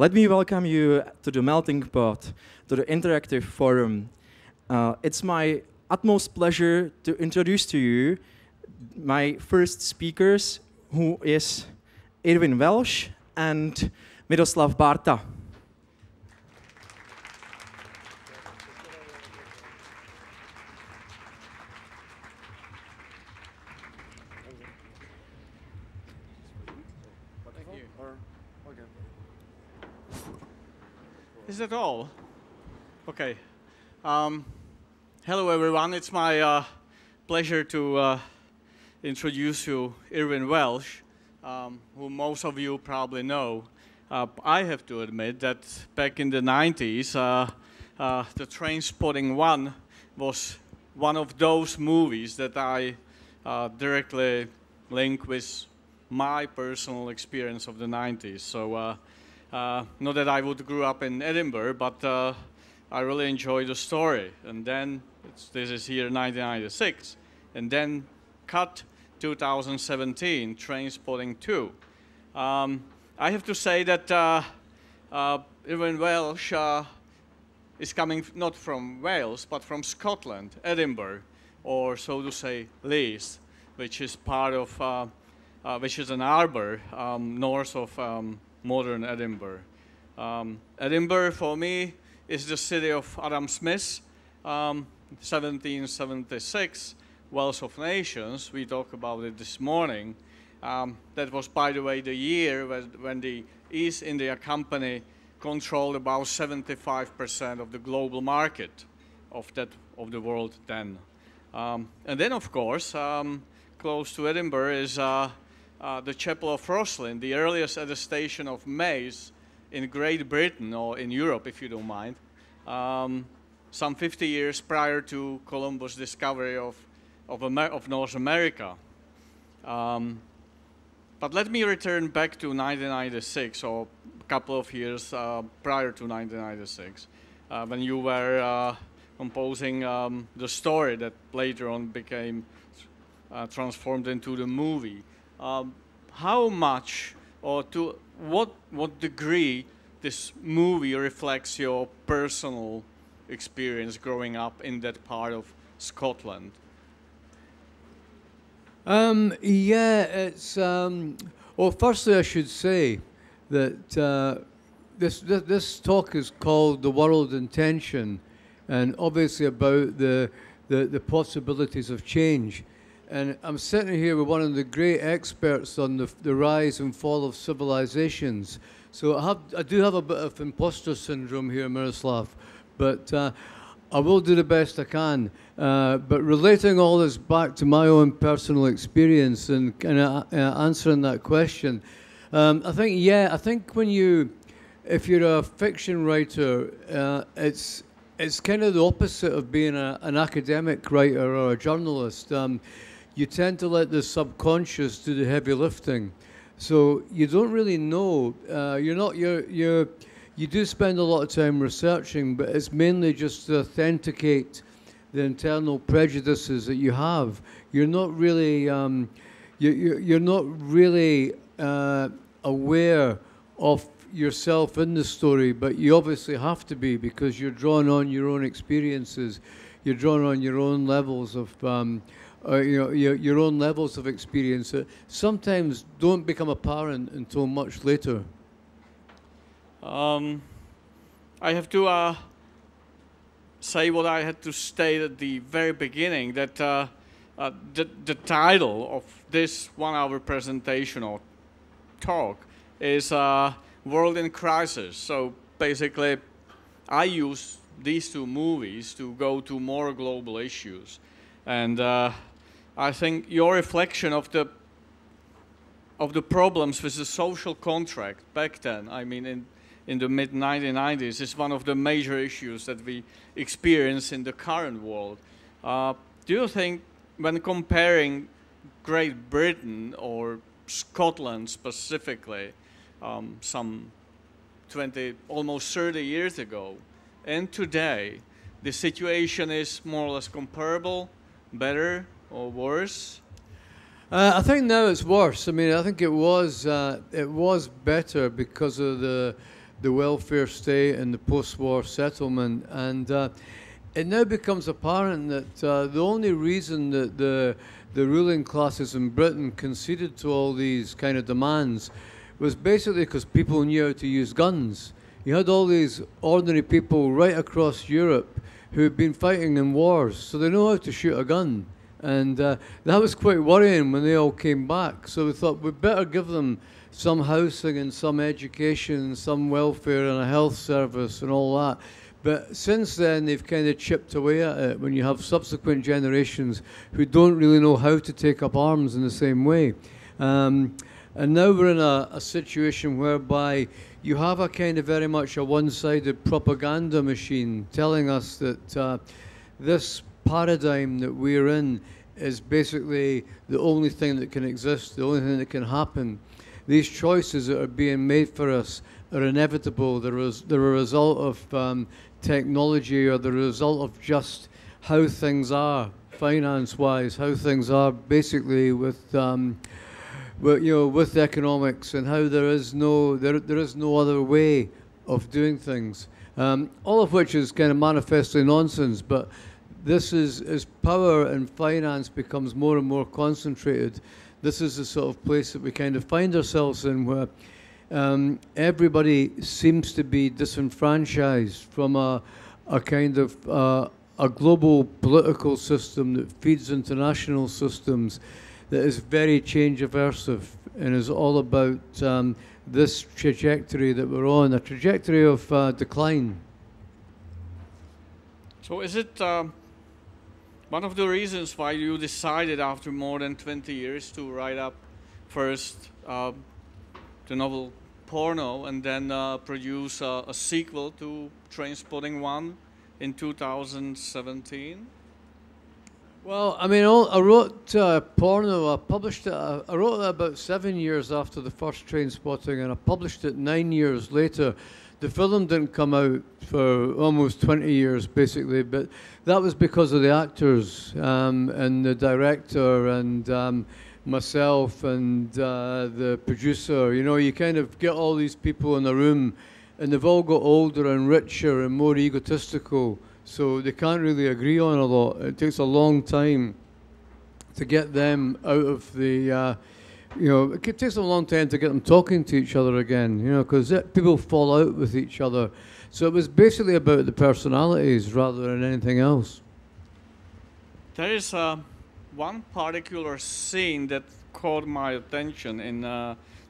Let me welcome you to the Meltingpot, to the interactive forum. It's my utmost pleasure to introduce to you my first speakers, who is Irvine Welsh and Miroslav Barta. Is that all? Okay. Hello, everyone. It's my pleasure to introduce you Irvine Welsh, who most of you probably know. I have to admit that back in the 90s, the Trainspotting 1 was one of those movies that I directly link with my personal experience of the 90s. So. Not that I would grow up in Edinburgh, but I really enjoy the story. And then, this is here 1996, and then cut 2017, Trainspotting 2. I have to say that Irvine Welsh is coming not from Wales, but from Scotland, Edinburgh, or so to say, Leith, which is part of, which is an harbour north of modern Edinburgh. Edinburgh, for me, is the city of Adam Smith, 1776, Wealth of Nations. We talked about it this morning. That was, by the way, the year when the East India Company controlled about 75% of the global market of the world then. And then, of course, close to Edinburgh is the Chapel of Rosslyn, the earliest attestation of maize in Great Britain, or in Europe, if you don't mind, some 50 years prior to Columbus' discovery of North America. But let me return back to 1996, or a couple of years prior to 1996, when you were composing the story that later on became transformed into the movie. How much, or to what degree, this movie reflects your personal experience growing up in that part of Scotland? Yeah, it's well. Firstly, I should say that this talk is called "The World in Tension," and obviously about the possibilities of change. And I'm sitting here with one of the great experts on the rise and fall of civilizations. So I do have a bit of imposter syndrome here, Miroslav, but I will do the best I can. But relating all this back to my own personal experience and answering that question, I think if you're a fiction writer, it's kind of the opposite of being an academic writer or a journalist. You tend to let the subconscious do the heavy lifting, so you don't really know. You do spend a lot of time researching, but it's mainly just to authenticate the internal prejudices that you have. You're not really you're not really aware of yourself in the story, but you obviously have to be, because you're drawing on your own experiences. You're drawing on your own levels of your own levels of experience that sometimes don't become apparent until much later. I have to say what I had to state at the very beginning, that the title of this 1 hour presentation or talk is World in Crisis. So basically, I use these two movies to go to more global issues. And I think your reflection of the problems with the social contract back then, I mean in the mid-1990s, is one of the major issues that we experience in the current world. Do you think, when comparing Great Britain or Scotland specifically, some 20, almost 30 years ago, and today, the situation is more or less comparable, better or worse? I think now it's worse. I mean, I think it was better because of the welfare state and the post-war settlement. And it now becomes apparent that the only reason that the ruling classes in Britain conceded to all these kind of demands was basically because people knew how to use guns. You had all these ordinary people right across Europe who had been fighting in wars, so they know how to shoot a gun. And that was quite worrying when they all came back. So we thought we'd better give them some housing and some education, some welfare and a health service and all that. But since then, they've kind of chipped away at it when you have subsequent generations who don't really know how to take up arms in the same way. And now we're in a situation whereby you have a kind of very much a one-sided propaganda machine telling us that this paradigm that we're in is basically the only thing that can exist, the only thing that can happen. These choices that are being made for us are inevitable. They're a result of technology, or the result of just how things are finance-wise, how things are basically with economics, and how there is no other way of doing things. All of which is kind of manifestly nonsense, but this is, as power and finance becomes more and more concentrated, this is the sort of place that we kind of find ourselves in, where everybody seems to be disenfranchised from a kind of a global political system that feeds into national systems that is very change aversive and is all about this trajectory that we're on, a trajectory of decline. So is it one of the reasons why you decided after more than 20 years to write up first the novel Porno and then produce a sequel to Trainspotting 1 in 2017? Well, I mean, I wrote Porno, I published it, I wrote it about 7 years after the first Trainspotting, and I published it 9 years later. The film didn't come out for almost 20 years, basically, but that was because of the actors and the director and myself and the producer. You know, you kind of get all these people in a room, and they've all got older and richer and more egotistical, so they can't really agree on a lot. It takes a long time to get them out of the... it takes a long time to get them talking to each other again, because people fall out with each other. So it was basically about the personalities rather than anything else. There is one particular scene that caught my attention in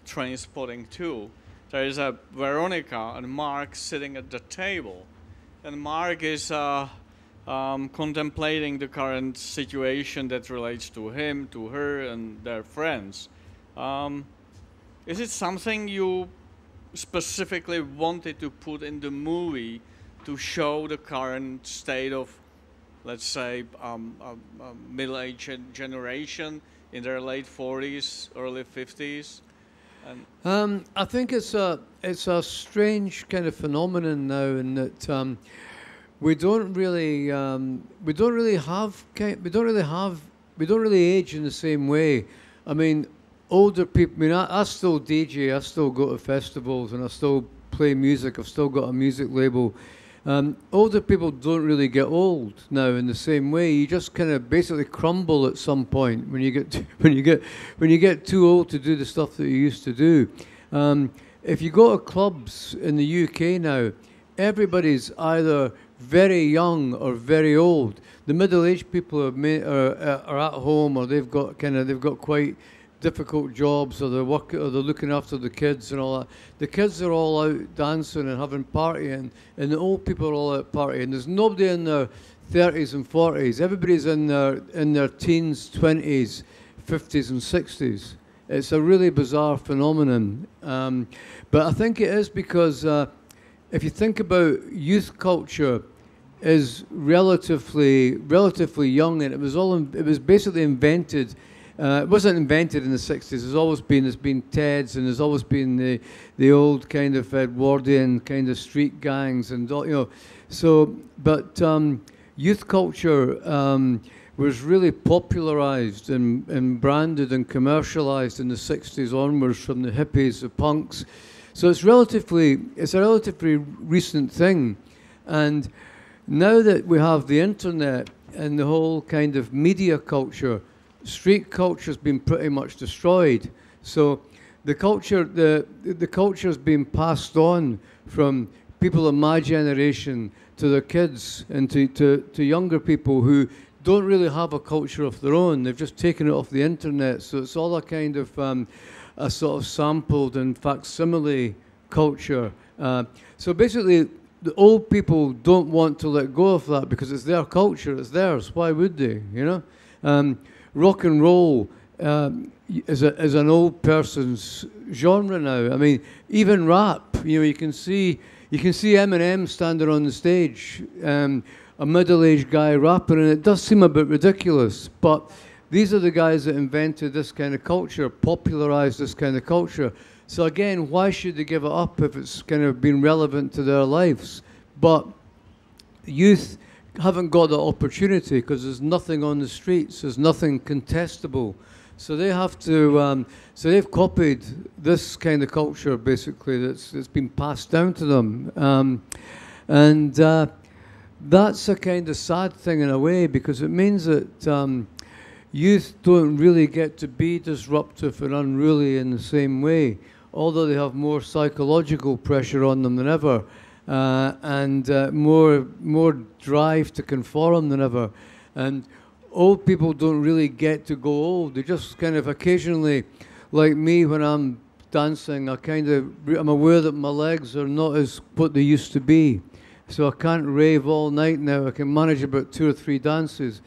Trainspotting 2. There is a Veronica and Mark sitting at the table, and Mark is contemplating the current situation that relates to him, to her, and their friends. Is it something you specifically wanted to put in the movie to show the current state of, let's say, a middle-aged generation in their late 40s, early 50s? I think it's a strange kind of phenomenon now, in that we don't really age in the same way. I mean, older people, I mean, I still DJ, I still go to festivals, and I still play music. I've still got a music label. Older people don't really get old now in the same way. You just kind of basically crumble at some point when you get too old to do the stuff that you used to do. If you go to clubs in the UK now, everybody's either very young or very old. The middle-aged people are at home, or they've got quite difficult jobs, or they're looking after the kids and all that. The kids are all out dancing and having partying, and the old people are all out partying. There's nobody in their 30s and 40s. Everybody's in their teens, 20s, 50s and 60s. It's a really bizarre phenomenon. But I think it is because if you think about youth culture, is relatively young, and it was basically invented. It wasn't invented in the 60s. There's been TEDs, and there's always been the old kind of Edwardian kind of street gangs, and So, but youth culture was really popularized and branded and commercialized in the 60s onwards, from the hippies, the punks. So it's a relatively recent thing. And now that we have the internet and the whole kind of media culture, street culture has been pretty much destroyed. So the culture has been passed on from people of my generation to their kids and to younger people who don't really have a culture of their own. They've just taken it off the internet. So it's all a kind of a sort of sampled and facsimile culture. So basically, the old people don't want to let go of that because it's their culture, it's theirs. Why would they? You know, rock and roll is an old person's genre now. I mean, even rap. You know, you can see Eminem standing on the stage, a middle-aged guy rapping, and it does seem a bit ridiculous. But these are the guys that invented this kind of culture, popularized this kind of culture. So again, why should they give it up if it's kind of been relevant to their lives? But youth haven't got that opportunity because there's nothing on the streets, there's nothing contestable. So they have to, so they've copied this kind of culture basically that's been passed down to them. That's a kind of sad thing in a way because it means that youth don't really get to be disruptive and unruly in the same way, although they have more psychological pressure on them than ever, and more drive to conform than ever. And old people don't really get to go old. They just kind of occasionally, like me when I'm dancing, I'm aware that my legs are not as what they used to be. So I can't rave all night now. I can manage about 2 or 3 dances.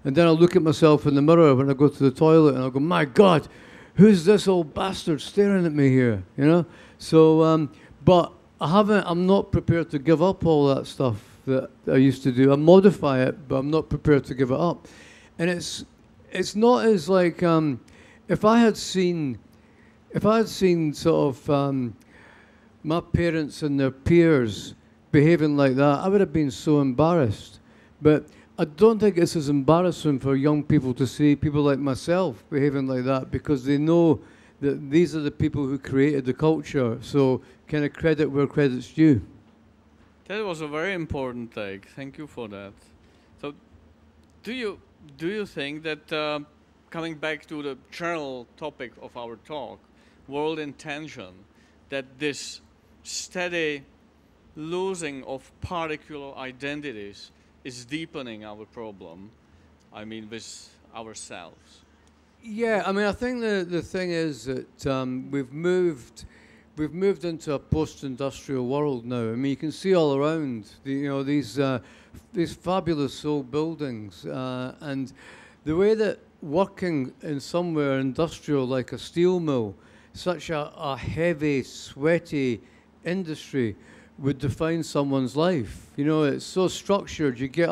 And then I'll look at myself in the mirror when I go to the toilet and I'll go, my God, who's this old bastard staring at me here? You know? So, but I'm not prepared to give up all that stuff that I used to do. I modify it, but I'm not prepared to give it up. And it's not as like, if I had seen sort of my parents and their peers behaving like that, I would have been so embarrassed. But I don't think it's as embarrassing for young people to see people like myself behaving like that because they know that these are the people who created the culture. So kind of credit where credit's due. That was a very important take. Thank you for that. So do you think that, coming back to the general topic of our talk, world intention, that this steady losing of particular identities is deepening our problem, I mean, with ourselves? Yeah, I mean, I think the thing is that we've moved into a post-industrial world now. I mean, you can see all around, these fabulous old buildings, and the way that working in somewhere industrial like a steel mill, such a heavy, sweaty industry, would define someone's life. You know, it's so structured. You get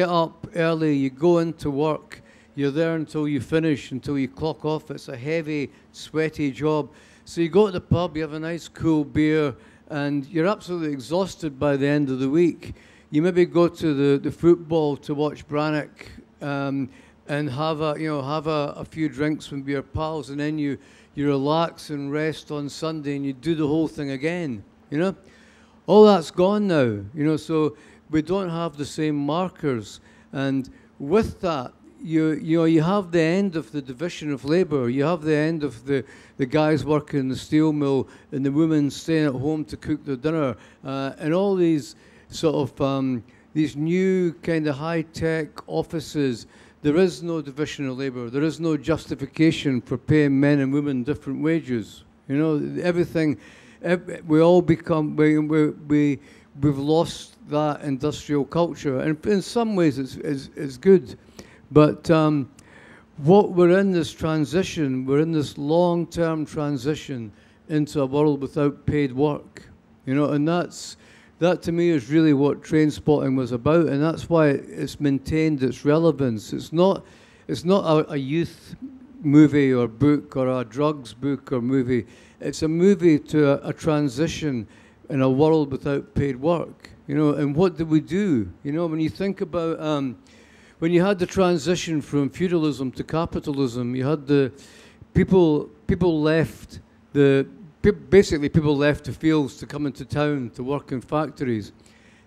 up early, you go into work, you're there until you finish, until you clock off. It's a heavy, sweaty job. So you go to the pub, you have a nice cool beer, and you're absolutely exhausted by the end of the week. You maybe go to the football to watch Brannock, and have a few drinks with your pals, and then you relax and rest on Sunday, and you do the whole thing again. You know, all that's gone now. You know, so we don't have the same markers, and with that, you have the end of the division of labour. You have the end of the guys working in the steel mill and the women staying at home to cook their dinner, and all these sort of these new kind of high-tech offices. There is no division of labour. There is no justification for paying men and women different wages. You know, everything. We all become. We've lost that industrial culture, and in some ways it's good. But what we're in this transition, we're in this long-term transition into a world without paid work, you know, and that to me is really what Trainspotting was about, and that's why it's maintained its relevance. It's not a youth movie or book or a drugs book or movie. It's a movie to a transition in a world without paid work, you know. And what did we do? You know, when you think about when you had the transition from feudalism to capitalism, you had the people left the basically people left the fields to come into town to work in factories.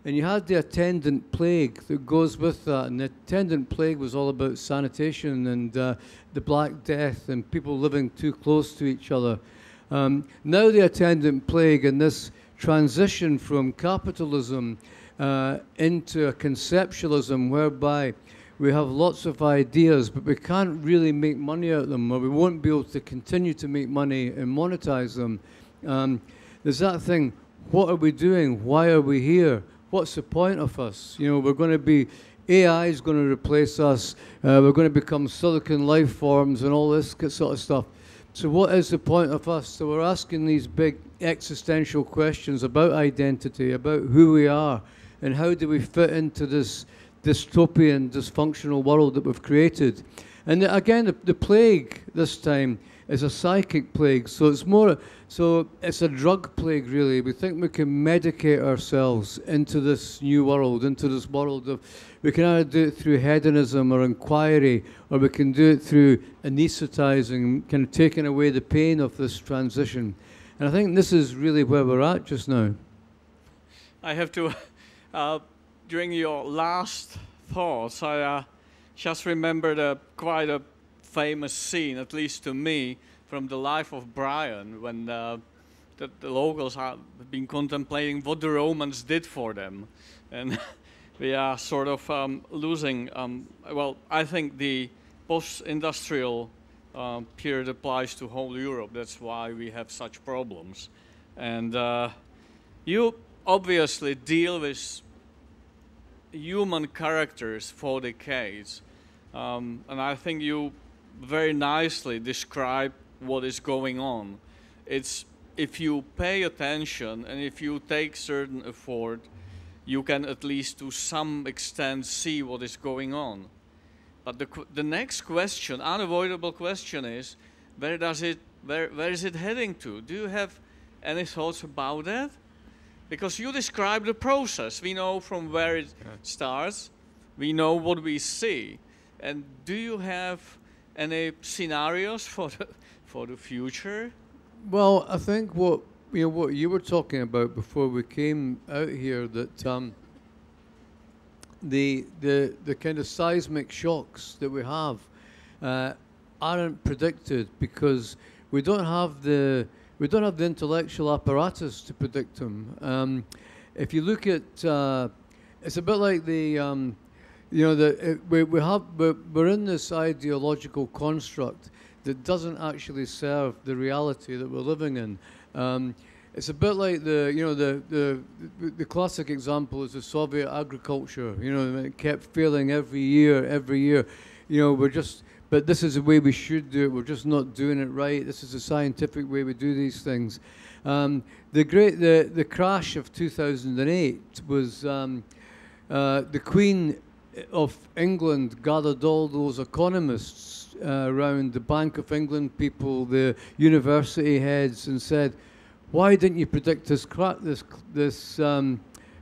And you had the attendant plague that goes with that. And the attendant plague was all about sanitation and the Black Death and people living too close to each other. Now the attendant plague and this transition from capitalism into a conceptualism whereby we have lots of ideas, but we can't really make money out of them, or we won't be able to continue to make money and monetize them. There's that thing, what are we doing? Why are we here? What's the point of us? You know, we're going to be, AI is going to replace us, we're going to become silicon life forms and all this sort of stuff. So what is the point of us? So we're asking these big existential questions about identity, about who we are, and how do we fit into this dystopian, dysfunctional world that we've created. And again, the plague this time is a psychic plague, so it's more, so it's a drug plague really. We think we can medicate ourselves into this new world, into this world of, we can either do it through hedonism or inquiry, or we can do it through anesthetizing, kind of taking away the pain of this transition. And I think this is really where we're at just now. I have to, during your last thoughts, I just remembered quite a famous scene, at least to me, from the life of Brian, when the locals have been contemplating what the Romans did for them. And we are sort of losing, well, I think the post-industrial period applies to whole Europe. That's why we have such problems. And you obviously deal with human characters for decades. And I think you very nicely describe what is going on. It's if you pay attention and if you take certain effort, you can at least to some extent see what is going on. But the next question, unavoidable question, is where is it heading to? Do you have any thoughts about that? Because you describe the process. We know from where it starts. We know what we see. And do you have any scenarios for the future? Well, I think what you were talking about before we came out here, that the kind of seismic shocks that we have aren't predicted because we don't have the intellectual apparatus to predict them. If you look at, it's a bit like the we're in this ideological construct that doesn't actually serve the reality that we're living in. It's a bit like the classic example is the Soviet agriculture. You know, it kept failing every year. You know, but this is the way we should do it. We're just not doing it right. This is the scientific way we do these things. The crash of 2008 was the Queen of England gathered all those economists around, the Bank of England people, the university heads, and said, "Why didn't you predict this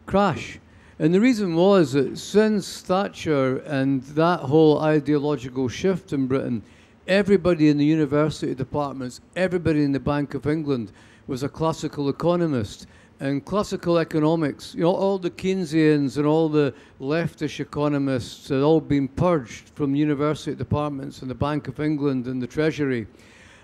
crash?" And the reason was that since Thatcher and that whole ideological shift in Britain, everybody in the university departments, everybody in the Bank of England was a classical economist. And classical economics, you know, all the Keynesians and all the leftish economists had all been purged from university departments and the Bank of England and the Treasury.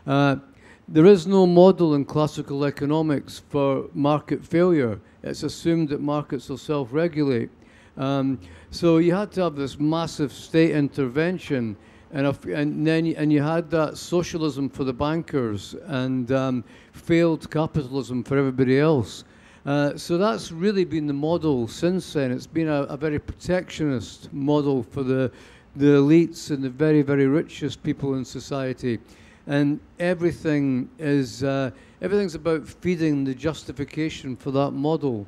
There is no model in classical economics for market failure. It's assumed that markets will self-regulate. So you had to have this massive state intervention, and you had that socialism for the bankers and failed capitalism for everybody else. So that's really been the model since then. It's been a very protectionist model for the elites and the very, very richest people in society. And everything's about feeding the justification for that model.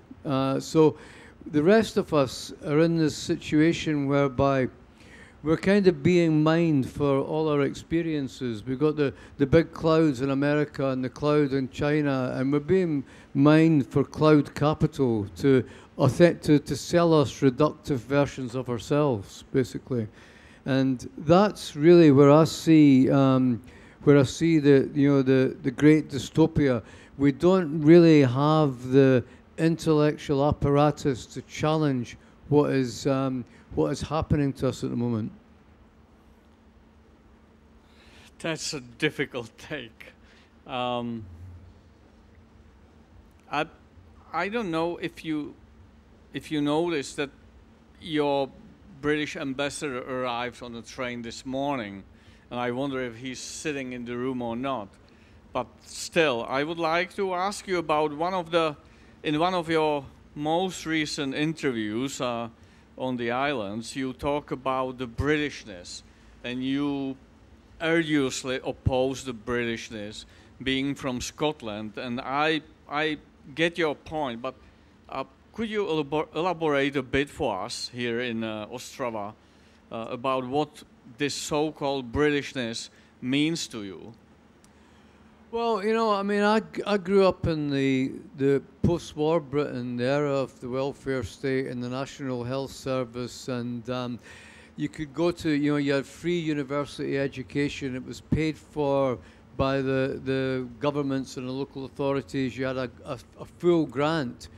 So the rest of us are in this situation whereby we're kind of being mined for all our experiences. We've got the big clouds in America and the cloud in China, and we're being mined for cloud capital to sell us reductive versions of ourselves, basically. And that's really where I see the great dystopia. we don't really have the intellectual apparatus to challenge what is happening to us at the moment. That's a difficult take. I don't know if you noticed that your British ambassador arrived on the train this morning, and I wonder if he's sitting in the room or not. But still, I would like to ask you about in one of your most recent interviews on the islands, you talk about the Britishness, and you arduously oppose the Britishness, being from Scotland, and I get your point, but could you elaborate a bit for us here in Ostrava about what this so-called Britishness means to you? Well, you know, I mean, I grew up in the post-war Britain, the era of the welfare state and the National Health Service, and you could go to, you know, you had free university education. It was paid for by the governments and the local authorities. You had a full grant.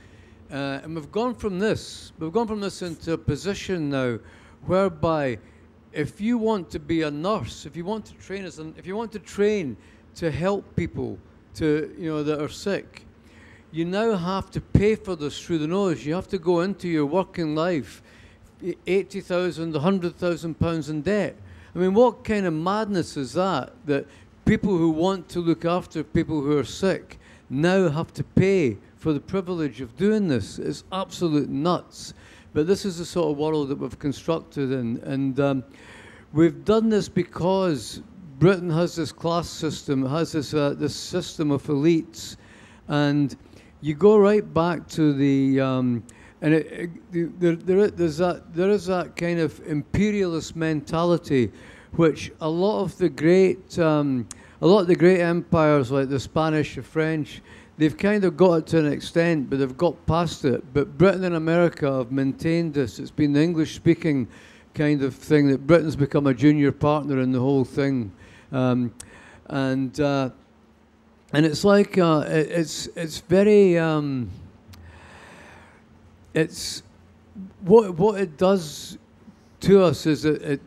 And we've gone from this into a position now whereby if you want to be a nurse, if you want to train to help people that are sick, you now have to pay for this through the nose. You have to go into your working life 80,000, 100,000 pounds in debt. I mean, what kind of madness is that? That people who want to look after people who are sick now have to pay for the privilege of doing this. It's absolute nuts. But this is the sort of world that we've constructed, and we've done this because Britain has this class system, has this system of elites, and you go right back to the there is that kind of imperialist mentality, which a lot of the great empires like the Spanish, the French, they've kind of got it to an extent, but they've got past it. But Britain and America have maintained this. It's been the English-speaking kind of thing that Britain's become a junior partner in the whole thing, and it's like it's very it's what it does to us is that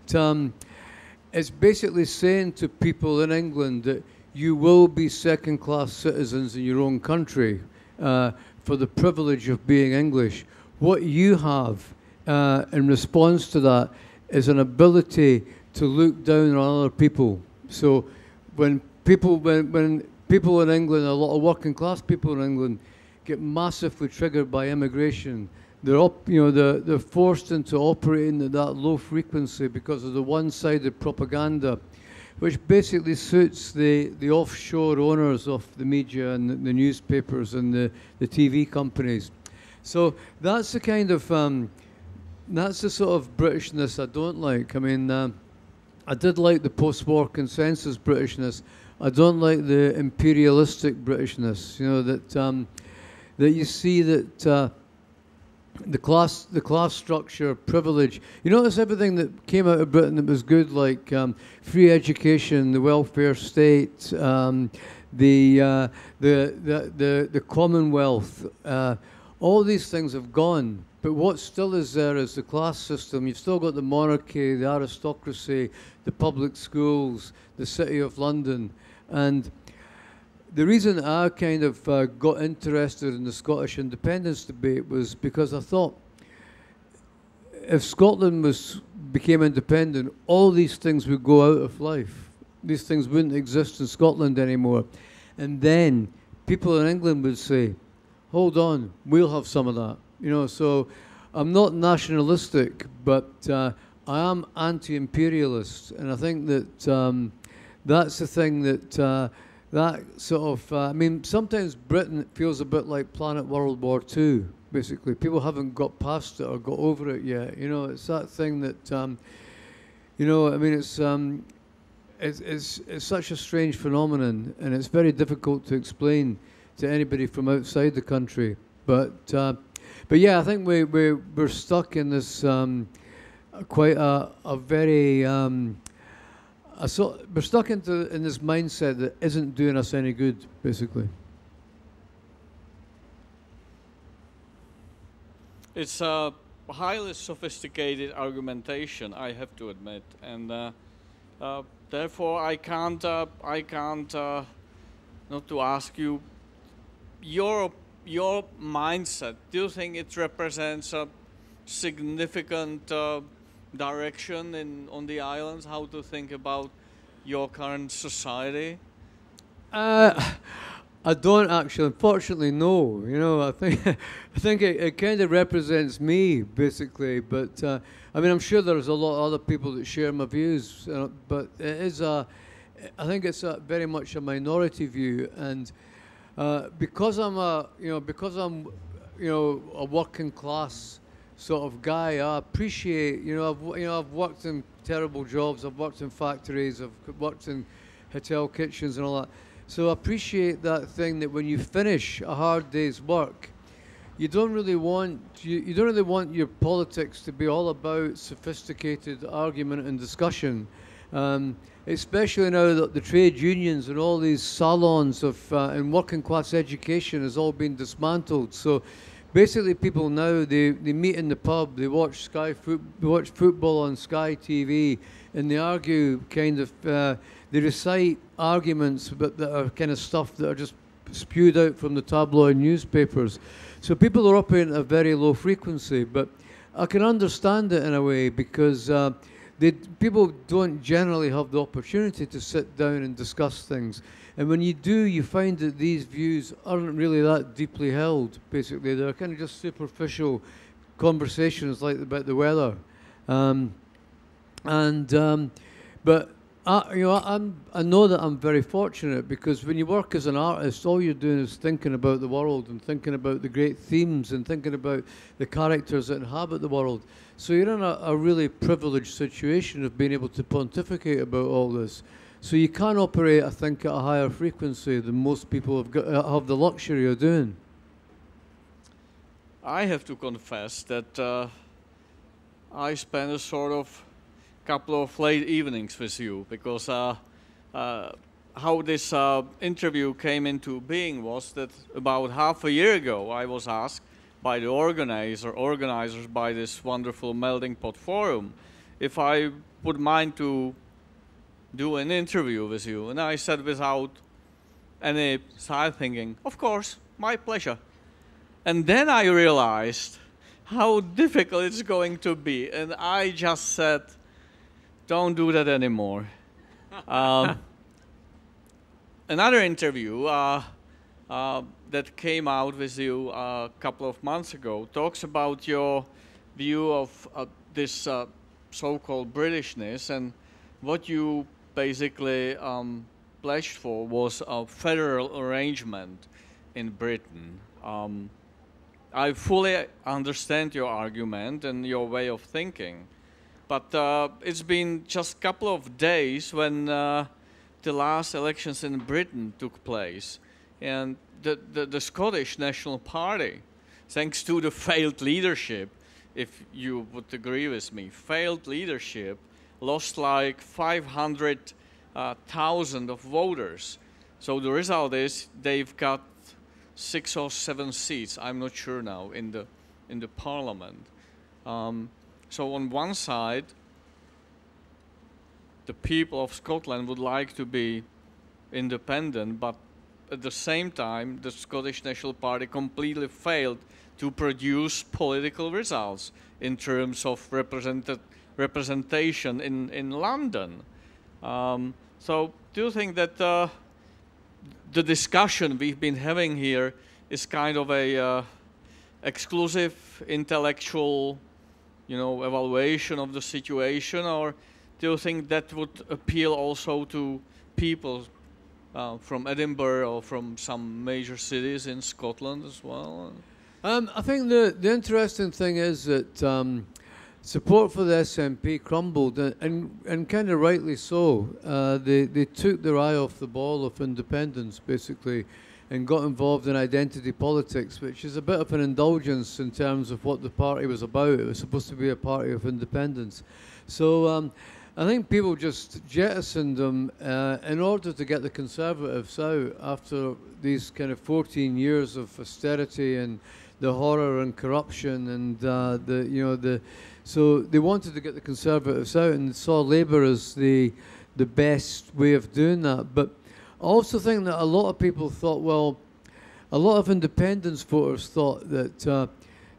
it's basically saying to people in England that you will be second-class citizens in your own country for the privilege of being English. What you have in response to that is an ability to look down on other people. So when people in England, a lot of working-class people in England, get massively triggered by immigration, they're forced into operating at that low frequency because of the one-sided propaganda, which basically suits the offshore owners of the media and the newspapers and the TV companies. So that's the kind of that's the sort of Britishness I don't like. I mean, I did like the post-war consensus Britishness. I don't like the imperialistic Britishness. You know, that you see that the class structure, privilege. You notice everything that came out of Britain that was good, like free education, the welfare state, the Commonwealth. All these things have gone. But what still is there is the class system. You've still got the monarchy, the aristocracy, the public schools, the City of London. And the reason I kind of got interested in the Scottish independence debate was because I thought if Scotland became independent, all these things would go out of life. These things wouldn't exist in Scotland anymore. And then people in England would say, hold on, we'll have some of that. You know, so I'm not nationalistic, but I am anti-imperialist. And I think that that's the thing that that sort of, I mean, sometimes Britain feels a bit like Planet World War II, basically. People haven't got past it or got over it yet. You know, it's that thing that, you know, I mean, it's such a strange phenomenon, and it's very difficult to explain to anybody from outside the country. But yeah, I think we're stuck in this quite a very we're stuck in this mindset that isn't doing us any good, basically. It's a highly sophisticated argumentation, I have to admit, and therefore I can't not to ask you your mindset. Do you think it represents a significant direction on the islands? How to think about your current society? I don't actually, unfortunately, know. You know, I think it kind of represents me basically. But I mean, I'm sure there's a lot of other people that share my views. But it is I think it's very much a minority view, and because I'm a working class sort of guy, I appreciate. I've worked in terrible jobs. I've worked in factories. I've worked in hotel kitchens and all that. So I appreciate that thing that when you finish a hard day's work, you don't really want your politics to be all about sophisticated argument and discussion. Especially now that the trade unions and all these salons of and working class education has all been dismantled. So basically, people now they meet in the pub, they watch football on Sky TV, and they argue kind of. They recite arguments that are kind of stuff that are just spewed out from the tabloid newspapers. So people are operating at a very low frequency, but I can understand it in a way because people don't generally have the opportunity to sit down and discuss things. And when you do, you find that these views aren't really that deeply held, basically. They're kind of just superficial conversations like about the weather. But I know that I'm very fortunate because when you work as an artist, all you're doing is thinking about the world and thinking about the great themes and thinking about the characters that inhabit the world. So you're in a really privileged situation of being able to pontificate about all this. So you can operate, I think, at a higher frequency than most people have the luxury of doing. I have to confess that I spent a sort of couple of late evenings with you because how this interview came into being was that about half a year ago I was asked by the organizers by this wonderful Meltingpot forum if I would mind to do an interview with you, and I said without any side thinking, of course, my pleasure. And then I realized how difficult it's going to be, and I just said, don't do that anymore. Another interview that came out with you a couple of months ago talks about your view of this so-called Britishness, and what you basically pledged for was a federal arrangement in Britain. I fully understand your argument and your way of thinking. But it's been just a couple of days when the last elections in Britain took place. And the Scottish National Party, thanks to the failed leadership, if you would agree with me, failed leadership, lost like 500,000 of voters. So the result is they've got 6 or 7 seats, I'm not sure now, in the parliament. So on one side, the people of Scotland would like to be independent, but at the same time, the Scottish National Party completely failed to produce political results in terms of representation in London. So do you think that the discussion we've been having here is kind of a exclusive intellectual evaluation of the situation, or do you think that would appeal also to people from Edinburgh or from some major cities in Scotland as well? I think the interesting thing is that support for the SNP crumbled, and kind of rightly so. They took their eye off the ball of independence, basically, and got involved in identity politics, which is a bit of an indulgence in terms of what the party was about. It was supposed to be a party of independence. So I think people just jettisoned them in order to get the Conservatives out after these kind of 14 years of austerity and the horror and corruption and so they wanted to get the Conservatives out and saw Labour as the best way of doing that. But I also think that a lot of people thought, well, a lot of independence voters thought that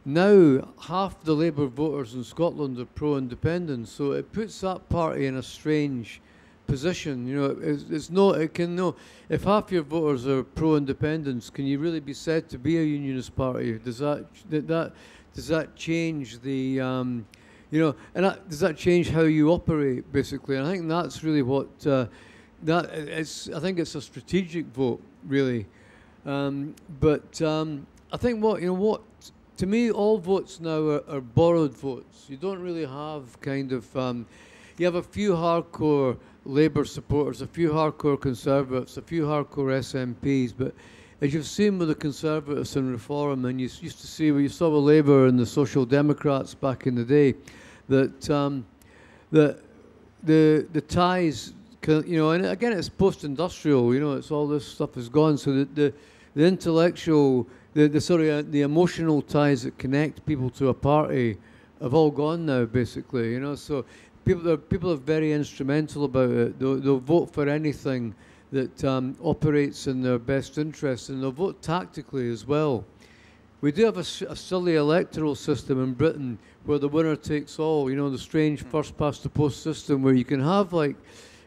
now half the Labour voters in Scotland are pro-independence, so it puts that party in a strange position. You know, it's not. It can no. If half your voters are pro-independence, can you really be said to be a unionist party? Does that change the does that change how you operate basically? And I think that's really what I think it's a strategic vote really. I think what to me, all votes now are borrowed votes. You don't really have kind of you have a few hardcore Labour supporters, a few hardcore Conservatives, a few hardcore SNPs, but as you've seen with the Conservatives and Reform, and you used to see what you saw with Labour and the Social Democrats back in the day, that the ties, and again it's post-industrial, it's all this stuff is gone, so the intellectual, the emotional ties that connect people to a party have all gone now, basically, so people are very instrumental about it. They'll vote for anything that operates in their best interest, and they'll vote tactically as well. We do have a silly electoral system in Britain where the winner takes all, the strange first past the post system where you can have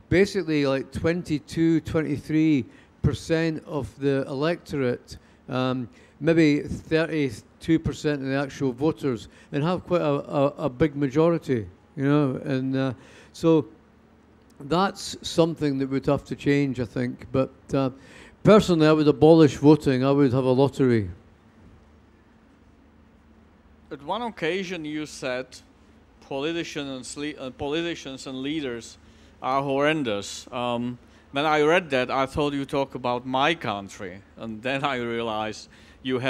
basically 23% of the electorate, maybe 32% of the actual voters, and have quite a big majority, and so that's something that would have to change, I think. But personally, I would abolish voting. I would have a lottery. At one occasion, you said politicians and leaders are horrendous. When I read that, I thought you talk about my country, and then I realized you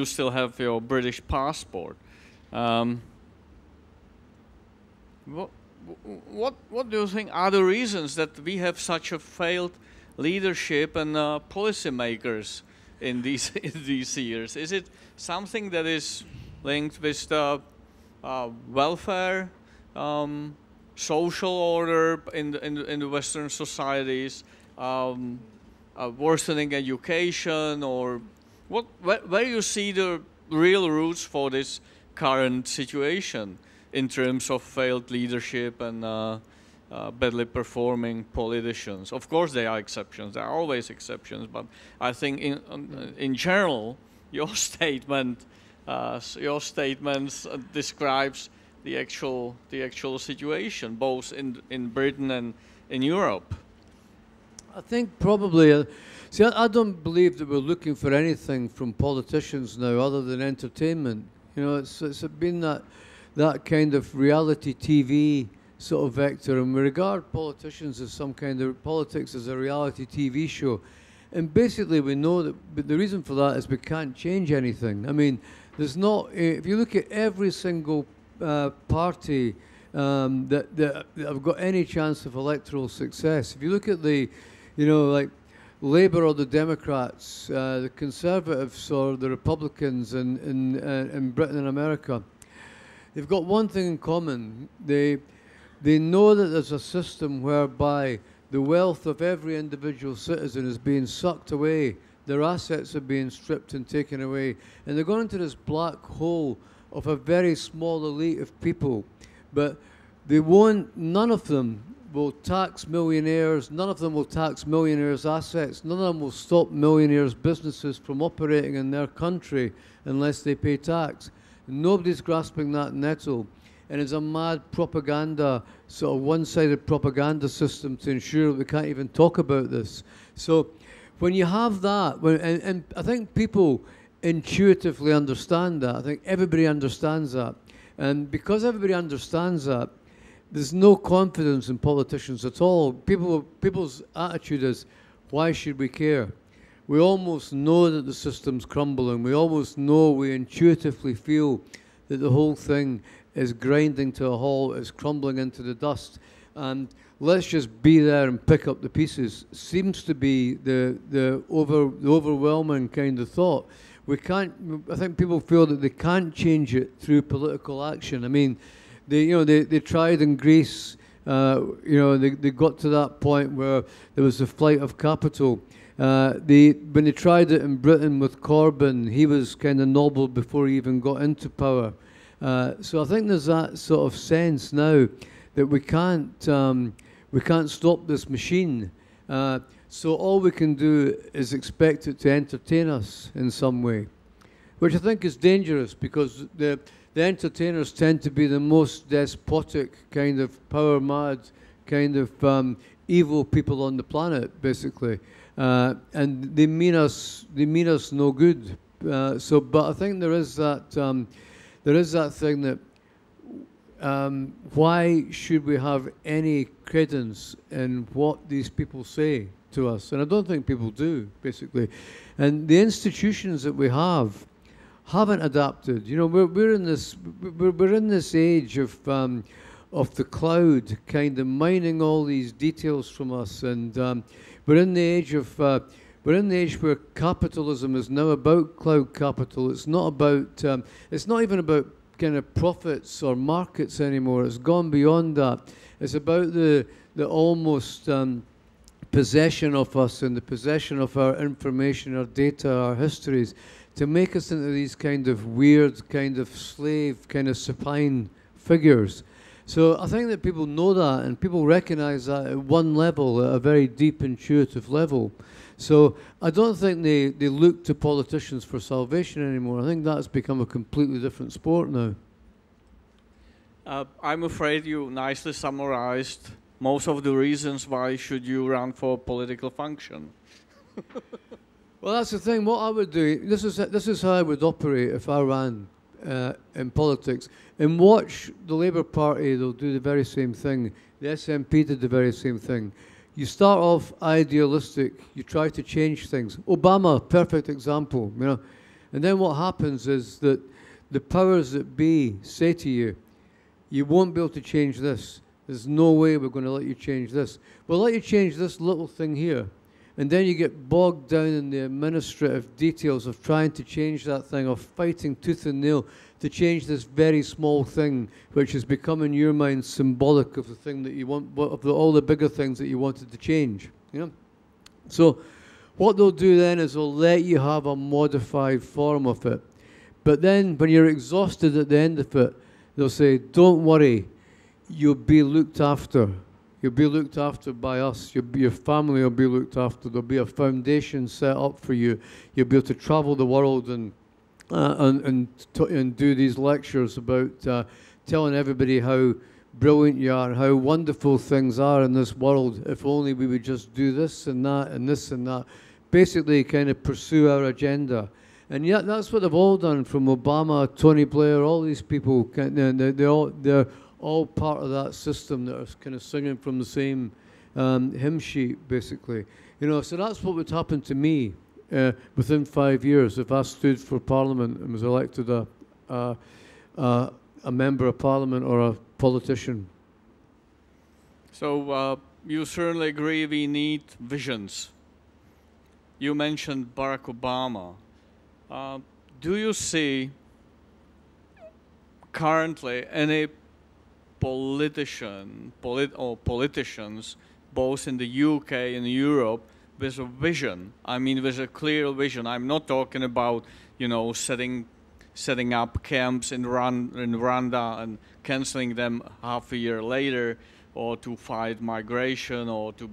still have your British passport. What do you think are the reasons that we have such a failed leadership and policymakers in these years? Is it something that is linked with the welfare, social order in the Western societies, worsening education, or where you see the real roots for this current situation in terms of failed leadership and badly performing politicians? Of course, there are exceptions. There are always exceptions, but I think in general, your statements describes the actual situation, both in Britain and in Europe. I think probably. See, I don't believe that we're looking for anything from politicians now other than entertainment. It's been that kind of reality TV sort of vector, and we regard politicians as some kind of politics as a reality TV show. And basically we know that, but the reason for that is we can't change anything. I mean, there's not, if you look at every single party that have got any chance of electoral success, if you look at the, like Labour or the Democrats, the Conservatives or the Republicans in Britain and America, they've got one thing in common. They know that there's a system whereby the wealth of every individual citizen is being sucked away. Their assets are being stripped and taken away. And they're going into this black hole of a very small elite of people. But none of them will tax millionaires. None of them will tax millionaires' assets. None of them will stop millionaires' businesses from operating in their country unless they pay tax. Nobody's grasping that nettle, and it's a mad propaganda, sort of one-sided propaganda system to ensure that we can't even talk about this. So when you have that, and I think people intuitively understand that. I think everybody understands that. And because everybody understands that, there's no confidence in politicians at all. People's attitude is, why should we care? We almost know that the system's crumbling. We almost know, we intuitively feel that the whole thing is grinding to a halt, is crumbling into the dust. And let's just be there and pick up the pieces. Seems to be the overwhelming kind of thought. we can't. I think people feel that they can't change it through political action. I mean, they tried in Greece. They got to that point where there was a flight of capital. When they tried it in Britain with Corbyn, he was kind of nobbled before he even got into power. So I think there's that sort of sense now that we can't stop this machine. So all we can do is expect it to entertain us in some way, which I think is dangerous because the entertainers tend to be the most despotic, kind of power-mad, kind of evil people on the planet, basically, and they mean us no good. But I think there is that thing that why should we have any credence in what these people say to us? And I don't think people do, basically. And the institutions that we haven't adapted. You know, we're in this age of the cloud, kind of mining all these details from us, and we're in the age where capitalism is now about cloud capital. It's not about. It's not even about kind of profits or markets anymore. It's gone beyond that. It's about the almost possession of us and the possession of our information, our data, our histories, to make us into these kind of weird, kind of slave, kind of supine figures. So I think that people know that and people recognize that at one level, at a very deep intuitive level. So I don't think they look to politicians for salvation anymore. I think that's become a completely different sport now. I'm afraid you nicely summarized most of the reasons why should you run for political function. Well, that's the thing. What I would do, this is how I would operate if I ran in politics. And watch the Labour Party, they'll do the very same thing. The SNP did the very same thing. You start off idealistic, you try to change things. Obama, perfect example, you know. And then what happens is that the powers that be say to you, you won't be able to change this. There's no way we're going to let you change this. We'll let you change this little thing here. And then you get bogged down in the administrative details of trying to change that thing, of fighting tooth and nail to change this very small thing, which has become in your mind symbolic of the thing that you want, of all the bigger things that you wanted to change. You know? So what they'll do then is they'll let you have a modified form of it. But then when you're exhausted at the end of it, they'll say, don't worry, you'll be looked after. You'll be looked after by us. Your family will be looked after. There'll be a foundation set up for you. You'll be able to travel the world and do these lectures about telling everybody how brilliant you are, how wonderful things are in this world. If only we would just do this and that and this and that. Basically, kind of pursue our agenda. And yet, that's what they've all done, from Obama, Tony Blair, all these people. They're all part of that system that are kind of singing from the same hymn sheet, basically. You know, so that's what would happen to me within 5 years if I stood for Parliament and was elected a member of Parliament or a politician. So you certainly agree we need visions. You mentioned Barack Obama. Do you see currently any politicians, both in the UK and Europe, with a vision? I mean, with a clear vision. I'm not talking about, you know, setting up camps in Rwanda and canceling them half a year later, or to fight migration, or to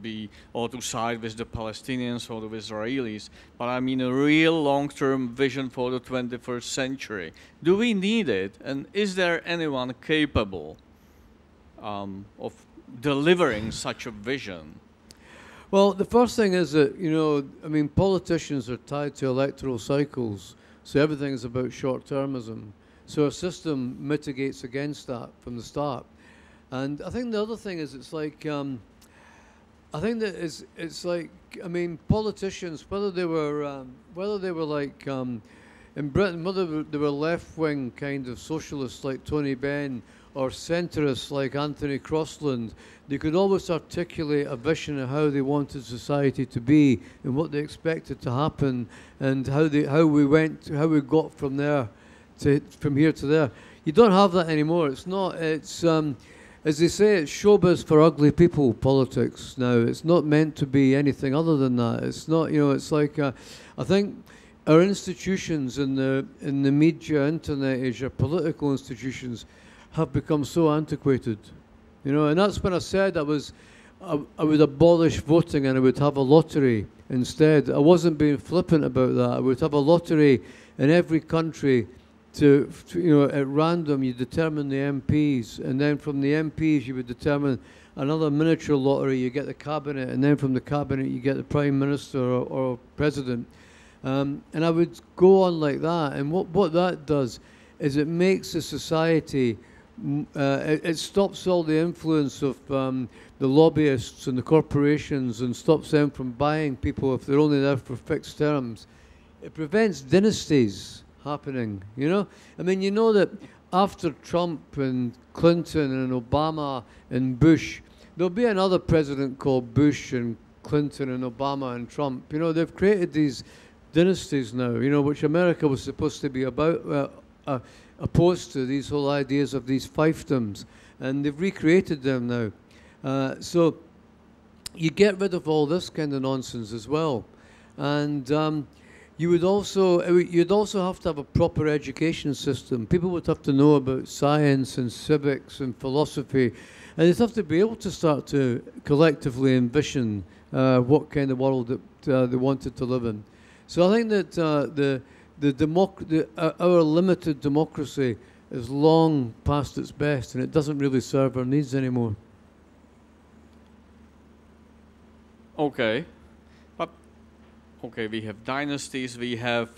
side with the Palestinians or the Israelis. But I mean a real long-term vision for the 21st century. Do we need it? And is there anyone capable of delivering such a vision? Well, the first thing is that, you know, I mean, politicians are tied to electoral cycles, so everything is about short-termism. So our system mitigates against that from the start. And I think the other thing is, it's like, I think that it's like, I mean, politicians, whether they were like, in Britain, whether they were left-wing kind of socialists like Tony Benn or centrists like Anthony Crossland, they could always articulate a vision of how they wanted society to be and what they expected to happen, and how we got from here to there. You don't have that anymore. It's not. It's as they say, it's showbiz for ugly people. Politics now. It's not meant to be anything other than that. It's not. You know. It's like I think our institutions in the media, internet age, our political institutions have become so antiquated. You know, and that's when I said I would abolish voting and I would have a lottery instead. I wasn't being flippant about that. I would have a lottery in every country. To you know, at random, you determine the MPs, and then from the MPs you would determine another miniature lottery. You get the cabinet, and then from the cabinet you get the prime minister or president, and I would go on like that. And what that does is it makes the society. It stops all the influence of the lobbyists and the corporations, and stops them from buying people if they're only there for fixed terms. It prevents dynasties happening, you know? I mean, you know that after Trump and Clinton and Obama and Bush, there'll be another president called Bush and Clinton and Obama and Trump. You know, they've created these dynasties now, you know, which America was supposed to be about, opposed to these whole ideas of these fiefdoms, and they've recreated them now. So you get rid of all this kind of nonsense as well. And you'd also have to have a proper education system. People would have to know about science and civics and philosophy, and they'd have to be able to start to collectively envision what kind of world that they wanted to live in. So I think that our limited democracy is long past its best, and it doesn't really serve our needs anymore. Okay. Okay, we have dynasties, we have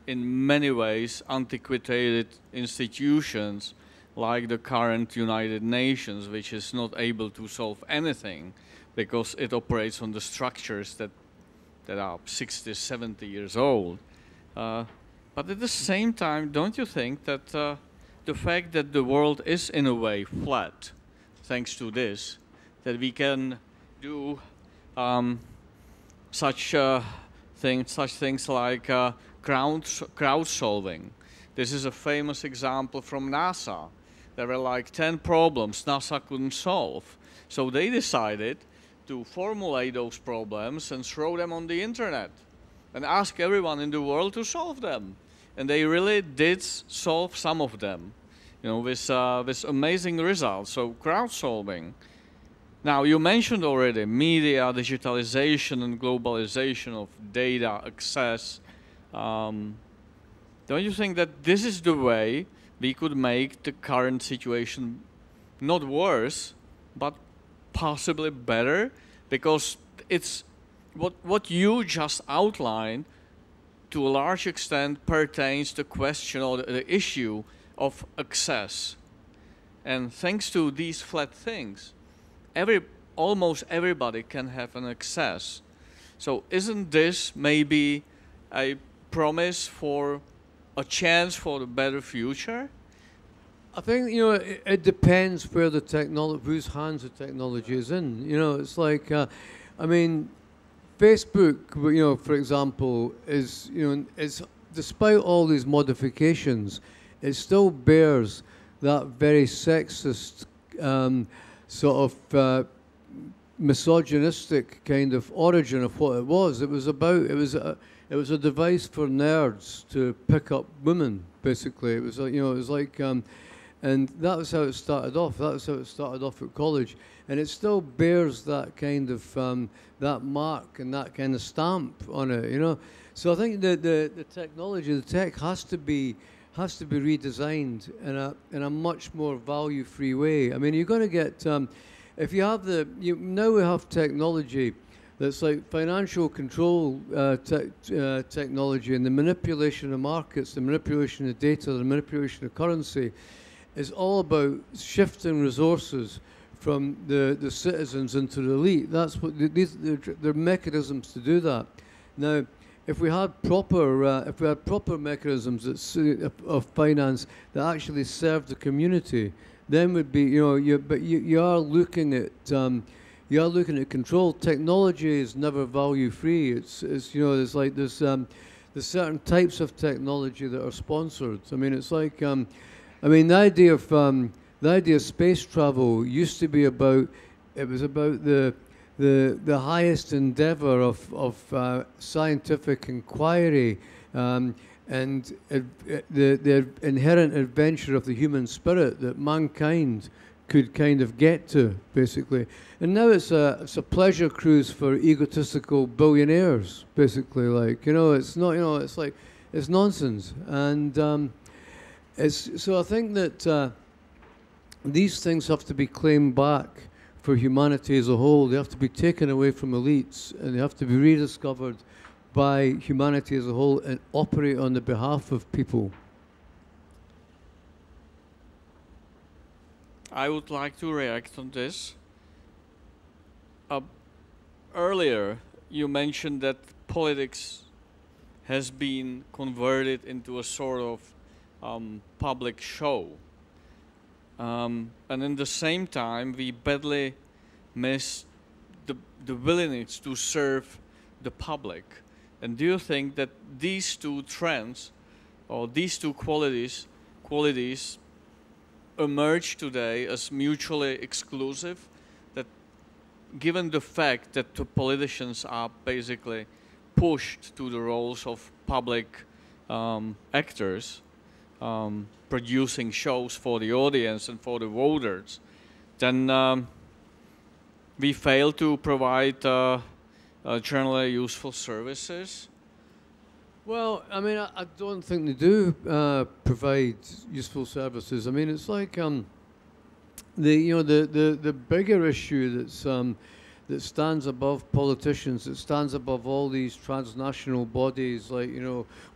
in many ways antiquated institutions like the current United Nations, which is not able to solve anything because it operates on the structures that are 60, 70 years old. But at the same time, don't you think that the fact that the world is in a way flat, thanks to this, that we can do such things like crowd solving. This is a famous example from NASA. There were like 10 problems NASA couldn't solve. So they decided to formulate those problems and throw them on the internet and ask everyone in the world to solve them. And they really did solve some of them, you know, with amazing results. So crowd solving. Now, you mentioned already media, digitalization and globalization of data access. Don't you think that this is the way we could make the current situation not worse, but possibly better? Because it's what you just outlined to a large extent pertains to the question or the issue of access. And thanks to these flat things, almost everybody can have an access. So isn't this maybe a promise for a chance for a better future? I think, you know, it depends where the technology, whose hands the technology is in. You know, it's like, I mean, Facebook, you know, for example, is, you know, is despite all these modifications, it still bears that very sexist sort of misogynistic kind of origin of what it was. It was a device for nerds to pick up women. Basically, it was you know, it was like, and that was how it started off. That was how it started off at college, and it still bears that kind of that mark and that kind of stamp on it. You know, so I think the technology, the tech has to be redesigned in a much more value-free way. I mean, you're going to get if you have now we have technology that's like financial control technology, and the manipulation of markets, the manipulation of data, the manipulation of currency is all about shifting resources from the citizens into the elite. That's what there are mechanisms to do that. Now, if we had proper mechanisms of finance that actually served the community, then would be, you are looking at control. Technology is never value free. There's certain types of technology that are sponsored. I mean, it's like, the idea of space travel used to be about the highest endeavor of scientific inquiry, and the inherent adventure of the human spirit that mankind could kind of get to, basically. And now it's a pleasure cruise for egotistical billionaires, basically. It's not, it's like, it's nonsense. And so I think that these things have to be claimed back for humanity as a whole. They have to be taken away from elites, and they have to be rediscovered by humanity as a whole and operate on the behalf of people. I would like to react on this. Earlier, you mentioned that politics has been converted into a sort of public show. And in the same time, we badly miss the willingness to serve the public. And do you think that these two trends, or these two qualities emerge today as mutually exclusive? That given the fact that the politicians are basically pushed to the roles of public actors, producing shows for the audience and for the voters, then we fail to provide generally useful services? Well, I mean, I don't think they do provide useful services. I mean, it's like the bigger issue that stands above politicians, that stands above all these transnational bodies like,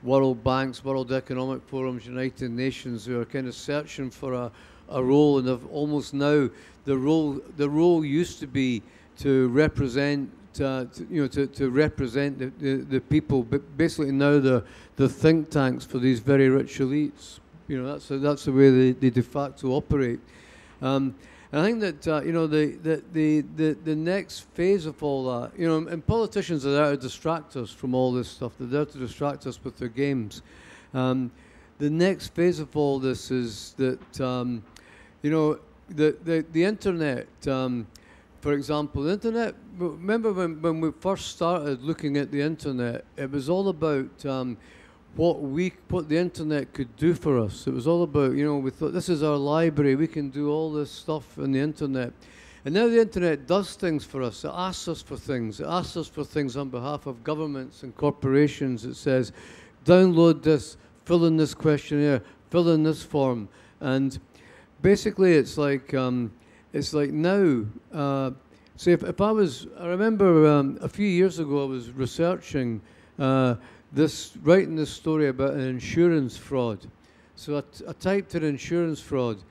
World Banks, World Economic Forums, United Nations, who are kind of searching for a role, and have almost now the role used to be to represent to represent the people, but basically now the think tanks for these very rich elites. That's the way they de facto operate. And I think that the next phase of all that, and politicians are there to distract us from all this stuff. They're there to distract us with their games. The next phase of all this is that the internet. For example, the internet, remember when we first started looking at the internet, it was all about what the internet could do for us. It was all about, we thought, this is our library, we can do all this stuff on the internet. And now the internet does things for us. It asks us for things. It asks us for things on behalf of governments and corporations. It says, download this, fill in this questionnaire, fill in this form. And basically it's like now, say if I remember a few years ago I was researching writing this story about an insurance fraud. So I typed in insurance fraud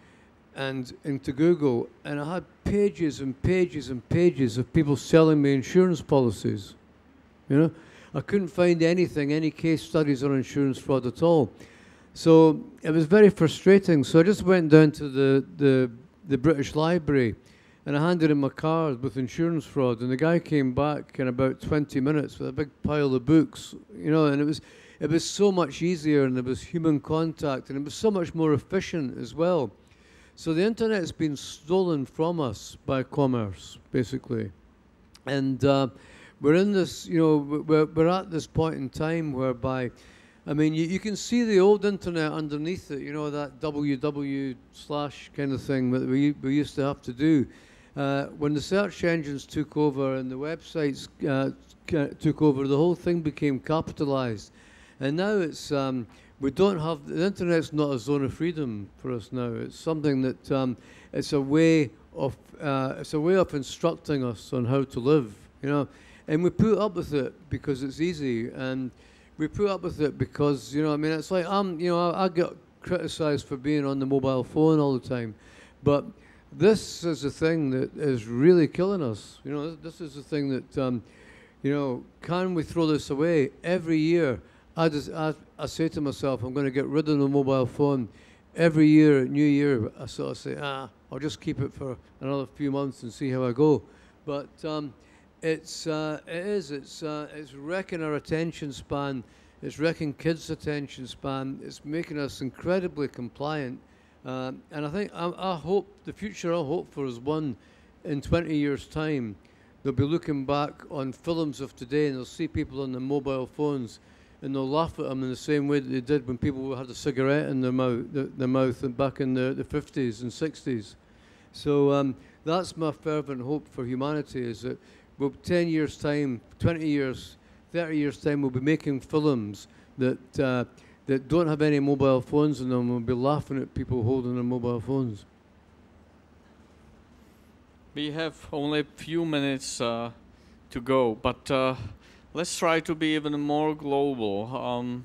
and into Google, and I had pages and pages and pages of people selling me insurance policies. I couldn't find any case studies on insurance fraud at all. So it was very frustrating. So I just went down to the British Library, and I handed him my card with insurance fraud, and the guy came back in about 20 minutes with a big pile of books, and it was so much easier, and there was human contact, and it was so much more efficient as well. So the internet has been stolen from us by commerce, basically, and we're in this, we're at this point in time whereby, I mean, you can see the old internet underneath it, that www/ kind of thing that we used to have to do. When the search engines took over and the websites took over, the whole thing became capitalized. And now it's, we don't have, the internet's not a zone of freedom for us now. It's something that, it's a way of instructing us on how to live, And we put up with it because it's easy, and we put up with it because, it's like, I get criticized for being on the mobile phone all the time, but this is the thing that is really killing us. This is the thing that, you know, can we throw this away? Every year, I say to myself, I'm going to get rid of the mobile phone. Every year, New Year, I sort of say, I'll just keep it for another few months and see how I go. But it's wrecking our attention span. It's wrecking kids' attention span. It's making us incredibly compliant. And I think I hope the future I hope for is one in 20 years' time. They'll be looking back on films of today and they'll see people on their mobile phones and they'll laugh at them in the same way that they did when people had a cigarette in their mouth and back in the 50s and 60s. So that's my fervent hope for humanity, is that 10 years' time, 20 years, 30 years' time, we'll be making films that don't have any mobile phones in them. We'll be laughing at people holding their mobile phones. We have only a few minutes to go, but let's try to be even more global.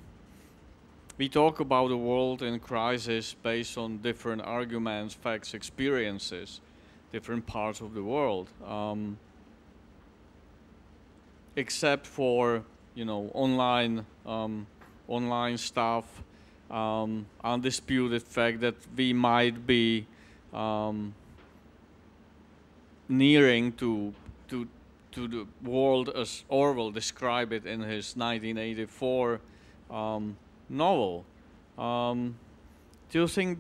We talk about the world in crisis based on different arguments, facts, experiences, different parts of the world. Except for, you know, online stuff, undisputed fact that we might be nearing to the world as Orwell described it in his 1984 novel. Do you think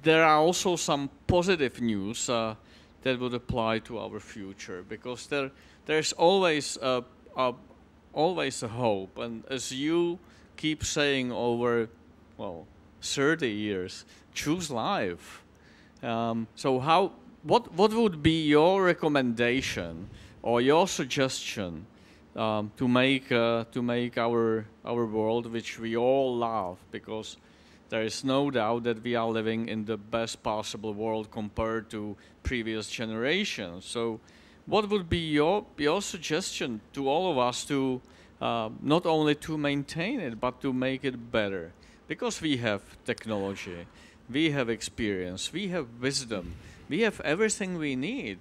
there are also some positive news that would apply to our future? Because there's always a hope, and as you keep saying over 30 years, choose life. So what would be your recommendation or your suggestion to make our world, which we all love, because there is no doubt that we are living in the best possible world compared to previous generations. So what would be your suggestion to all of us to not only to maintain it, but to make it better? Because we have technology, we have experience, we have wisdom, we have everything we need.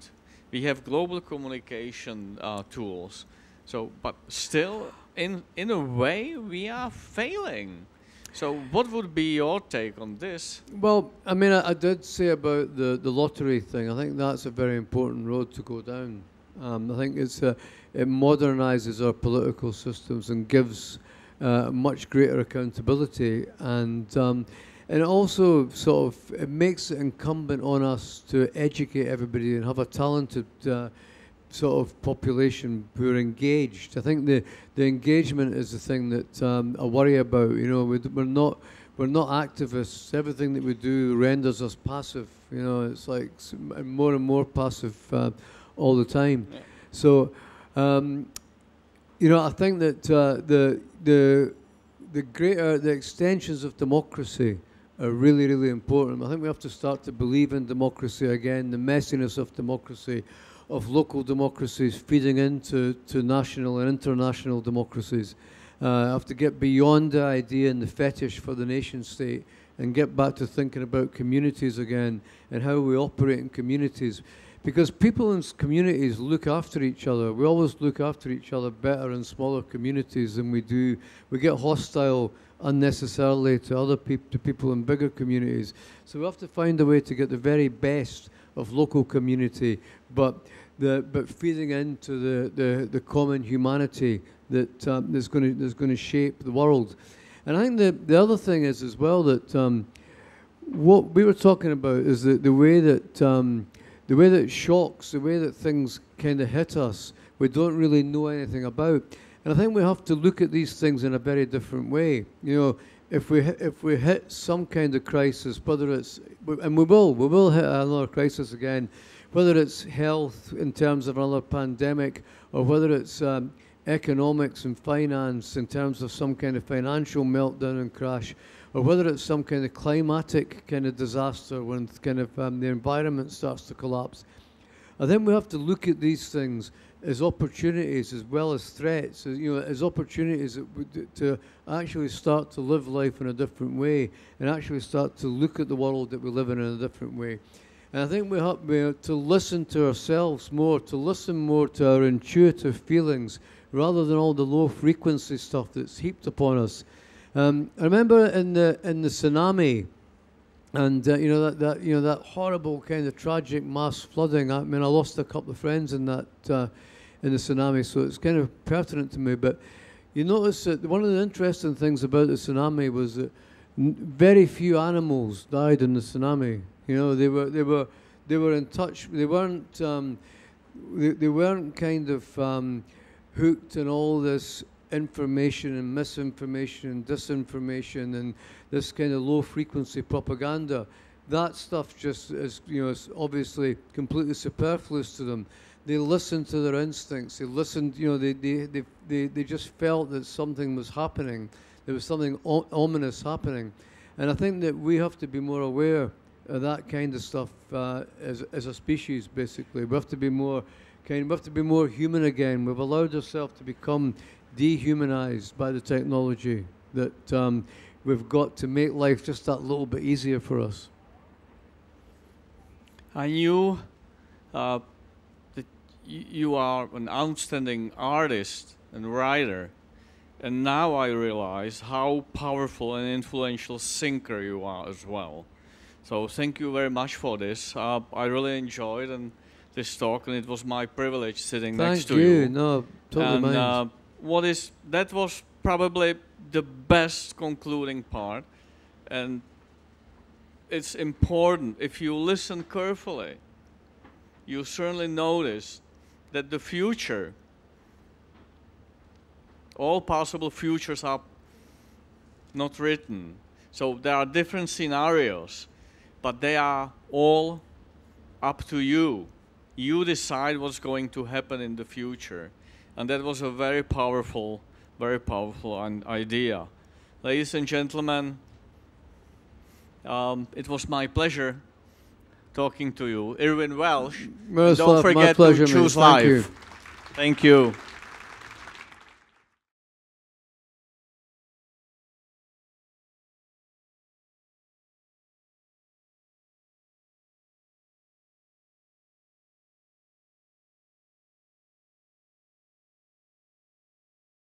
We have global communication tools. So, but still, in a way, we are failing. So what would be your take on this? Well, I mean, I did say about the lottery thing. I think that's a very important road to go down. I think it modernizes our political systems and gives much greater accountability, and it also sort of it makes it incumbent on us to educate everybody and have a talented sort of population who are engaged. I think the engagement is the thing that I worry about. You know, we're not activists. Everything that we do renders us passive. You know, it's like more and more passive all the time. Yeah. So, you know, I think that the extensions of democracy are really, really important. I think we have to start to believe in democracy again, the messiness of democracy, of local democracies feeding into national and international democracies. Have to get beyond the idea and the fetish for the nation state and get back to thinking about communities again and how we operate in communities. Because people in communities look after each other. We always look after each other better in smaller communities than we do. We get hostile unnecessarily to people in bigger communities. So we have to find a way to get the very best of local community, but feeding into the common humanity that is going to shape the world. And I think the other thing is as well that what we were talking about is the way that shocks, the way that things kind of hit us, we don't really know anything about. And I think we have to look at these things in a very different way. You know, if we hit some kind of crisis, whether it's, and we will hit another crisis again, whether it's health in terms of another pandemic, or whether it's economics and finance in terms of some kind of financial meltdown and crash, or whether it's some kind of climatic kind of disaster when kind of the environment starts to collapse. I think we have to look at these things as opportunities as well as threats, as opportunities to actually start to live life in a different way and actually start to look at the world that we live in a different way. And I think we have to listen to ourselves more, to listen more to our intuitive feelings, rather than all the low frequency stuff that's heaped upon us. I remember in the tsunami, and that horrible kind of tragic mass flooding. I mean, I lost a couple of friends in that in the tsunami, so it's kind of pertinent to me. But you notice that one of the interesting things about the tsunami was that very few animals died in the tsunami. You know, they were in touch. They weren't kind of hooked in all this information and misinformation and disinformation and this kind of low frequency propaganda. That stuff just is, is obviously completely superfluous to them. They listened to their instincts. They listened, they just felt that something was happening. There was something ominous happening. And I think that we have to be more aware of that kind of stuff as a species, basically. We have to be more human again. We've allowed ourselves to become dehumanized by the technology that we've got to make life just that little bit easier for us. I knew that you are an outstanding artist and writer, and now I realize how powerful and influential thinker you are as well. So thank you very much for this. I really enjoyed this talk, and it was my privilege sitting next to you. No, totally mine. That was probably the best concluding part, and it's important. If you listen carefully, you certainly notice that the future, all possible futures are not written. So there are different scenarios, but they are all up to you. You decide what's going to happen in the future. And that was a very powerful idea. Ladies and gentlemen, it was my pleasure talking to you. Irvine Welsh. Don't forget to choose life. Thank you. Thank you.